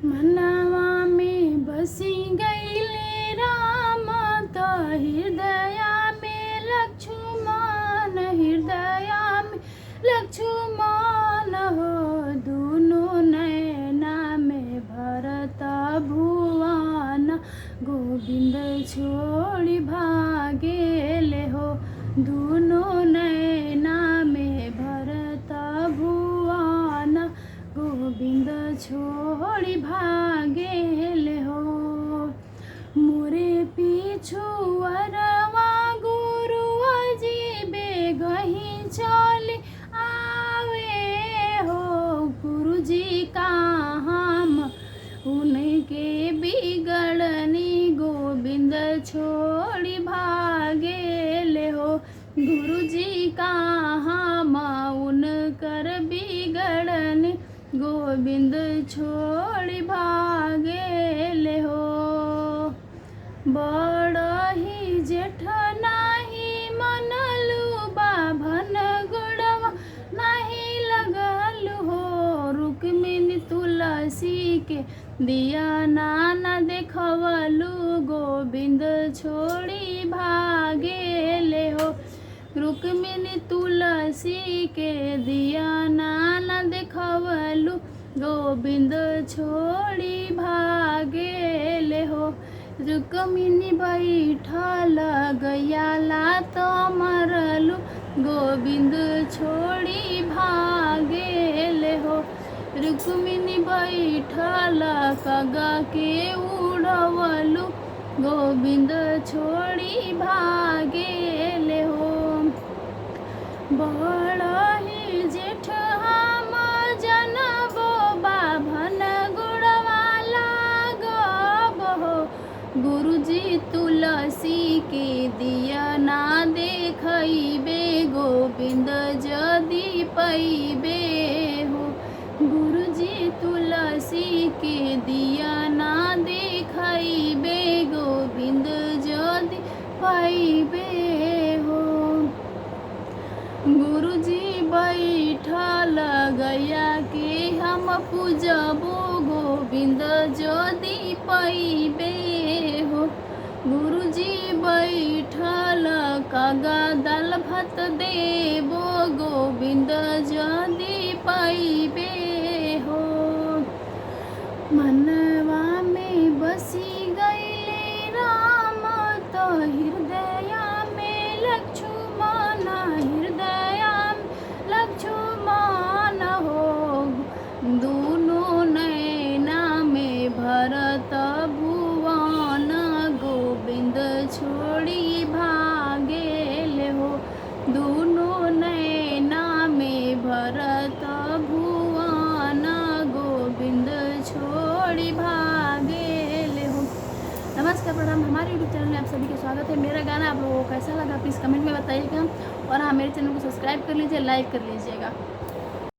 मनवा में बसी गईले राम त हृदया में लक्ष्मण, हृदया में लक्ष्मण हो। दुनो नैना में भरत भुवन, गोविंद छोड़ी भागेले हो। दुनो नैना में भरत भुवन, गोविंद छोड़ी भागेले हो। मोरे पिछुअरवा गुरु अजीबे गही चले आवे हो। गुरु जी का हम उनके बिगड़नी, गोविंद छोड़ी भागेले हो। गुरु जी का हम उनकर बिगड़नी, गोविंद छोड़ी भागेले हो। बड़ही जेठ नाही मनलू, बाभन गुड़वा नहीं लगलू हो। रुक्मिणी तुलसी के दिया नाना देखवलू, गोविंद छोड़ी भागेले हो। रुक्मिणी तुलसी के दिया नाना देखवलू, गोविंद छोड़ी भागेले हो। रुक्मिणी बैठल गयाला तो मरलू, गोविंद छोड़ी भागेले हो। रुक्मिणी बैठल कगा के उड़वलू, गोविंद छोड़ी भागेले हो। बड़ही जेठ हम जनबो, बाभन गुड़वा लागब हो। गुरुजी तुलसी के दिया ना देखइबे, गोविंद जदि पैबे हो। गुरुजी तुलसी के दिया ना देखइबे, गोविंद जदि पैबे हो। गुरुजी बैठल गया के हम पूजबो, गोविंद जदि पैबे हो। गुरुजी बैठल कगा दाल भात देबो, गोविंद जदि पैबे हो। मनवा में बसी गईले राम तो हृदया में लक्ष्मण, हृदया में लक्ष्मण हो। दुनो नैना में भरत भुवन, गोविंद छोड़ी भागेले हो। दुनो नैना में भरत भुवन, गोविंद छोड़ी भागेले हो। नमस्कार प्रणाम, हमारे यूट्यूब चैनल में आप सभी का स्वागत है। मेरा गाना आप लोगों को कैसा लगा प्लीज़ कमेंट में बताइएगा, और हाँ मेरे चैनल को सब्सक्राइब कर लीजिए, लाइक कर लीजिएगा।